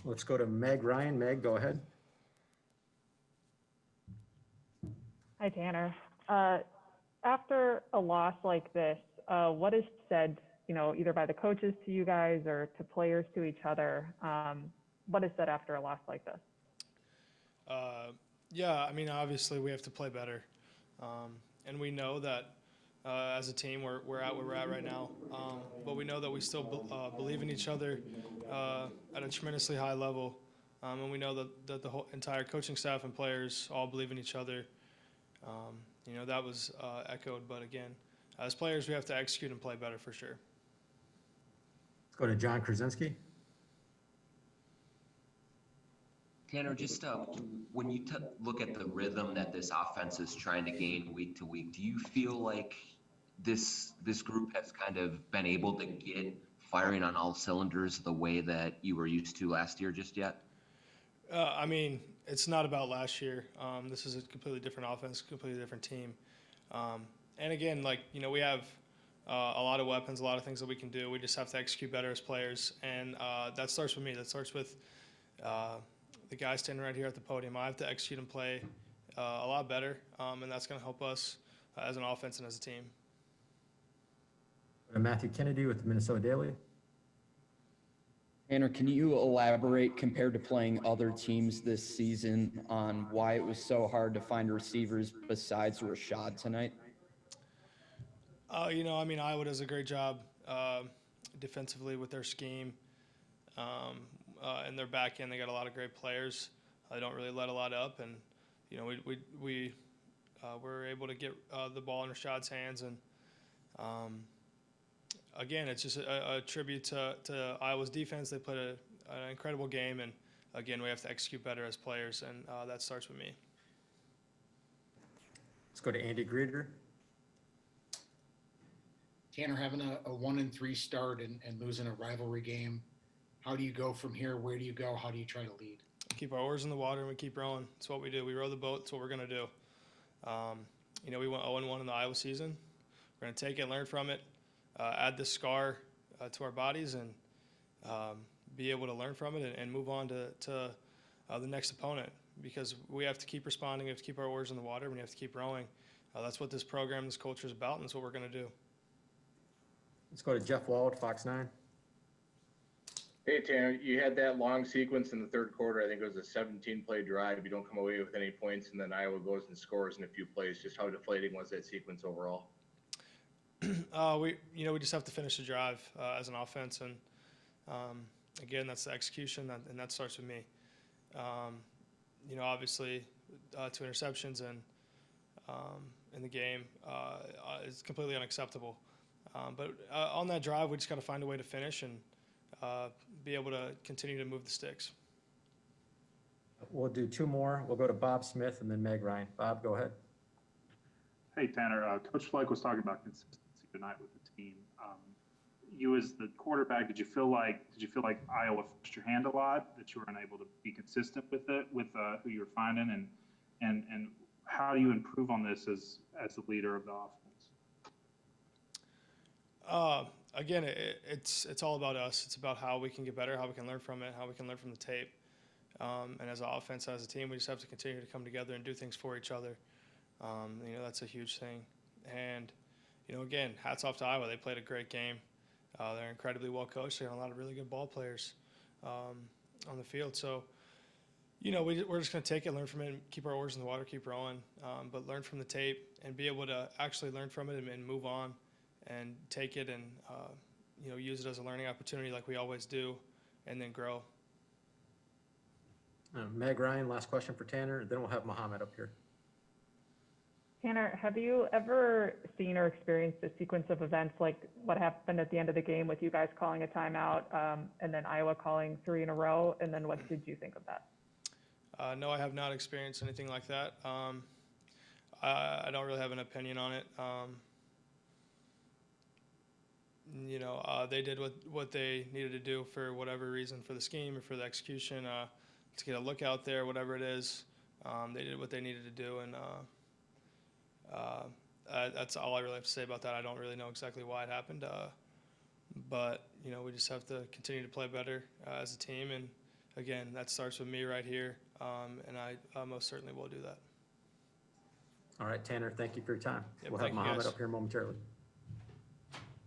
Let's go to Meg Ryan. Meg, go ahead. Hi, Tanner. After a loss like this, what is said, either by the coaches to you guys or to players to each other? What is said after a loss like this? Yeah, I mean, obviously we have to play better, and we know that as a team we're at where we're at right now. But we know that we still believe in each other at a tremendously high level, and we know that the whole entire coaching staff and players all believe in each other. That was echoed, but again, as players we have to execute and play better for sure. Let's go to John Krasinski. Tanner, just when you look at the rhythm that this offense is trying to gain week to week, do you feel like this group has kind of been able to get firing on all cylinders the way that you were used to last year just yet? I mean, it's not about last year. This is a completely different offense, completely different team. And again, we have a lot of weapons, a lot of things that we can do. We just have to execute better as players, and that starts with me. That starts with the guy standing right here at the podium. I have to execute and play a lot better, and that's going to help us as an offense and as a team. Matthew Kennedy with the Minnesota Daily. Tanner, can you elaborate compared to playing other teams this season on why it was so hard to find receivers besides Rashad tonight? Iowa does a great job defensively with their scheme. And their back end, they got a lot of great players. They don't really let a lot up, and we were able to get the ball in Rashad's hands. And again, it's just a tribute to Iowa's defense. They played an incredible game, and again, we have to execute better as players, and that starts with me. Let's go to Andy Grieder. Tanner, having a 1-3 start and losing a rivalry game, how do you go from here? Where do you go? How do you try to lead? Keep our oars in the water and we keep rowing. It's what we do. We row the boat. It's what we're going to do. We went 0-1 in the Iowa season. We're going to take it, learn from it, add this scar to our bodies, and be able to learn from it and move on to the next opponent, because we have to keep responding. We have to keep our oars in the water. And we have to keep rowing. That's what this program, this culture is about, and that's what we're going to do. Let's go to Jeff Wall at Fox 9. Hey, Tanner, you had that long sequence in the third quarter. I think it was a 17-play drive. You don't come away with any points, and then Iowa goes and scores in a few plays. Just how deflating was that sequence overall? We just have to finish the drive as an offense, and again, that's the execution, and that starts with me. Obviously, 2 interceptions and in the game is completely unacceptable. But on that drive, we just got to find a way to finish and be able to continue to move the sticks. We'll do 2 more. We'll go to Bob Smith and then Meg Ryan. Bob, go ahead. Hey, Tanner. Coach Fleck was talking about consistency tonight with the team. You as the quarterback, did you feel like Iowa forced your hand a lot, that you were unable to be consistent with it, with who you were finding, and how do you improve on this as the leader of the offense? Again, it's all about us. It's about how we can get better, how we can learn from it, how we can learn from the tape. And as an offense, as a team, we just have to continue to come together and do things for each other. That's a huge thing. And, again, hats off to Iowa. They played a great game. They're incredibly well coached. They have a lot of really good ball players on the field. So, we're just going to take it, learn from it, and keep our oars in the water, keep rowing, but learn from the tape and be able to actually learn from it and move on and take it and, use it as a learning opportunity like we always do, and then grow. Meg Ryan, last question for Tanner. Then we'll have Mohammed up here. Tanner, have you ever seen or experienced a sequence of events like what happened at the end of the game with you guys calling a timeout and then Iowa calling 3 in a row? And then what did you think of that? No, I have not experienced anything like that. I don't really have an opinion on it. They did what they needed to do for whatever reason, for the scheme or for the execution, to get a look out there, whatever it is. They did what they needed to do, and that's all I really have to say about that. I don't really know exactly why it happened, but we just have to continue to play better as a team and again, that starts with me right here, and I most certainly will do that. All right, Tanner, thank you for your time. Yep, We'll have thank you, Mohammed guys. up here momentarily.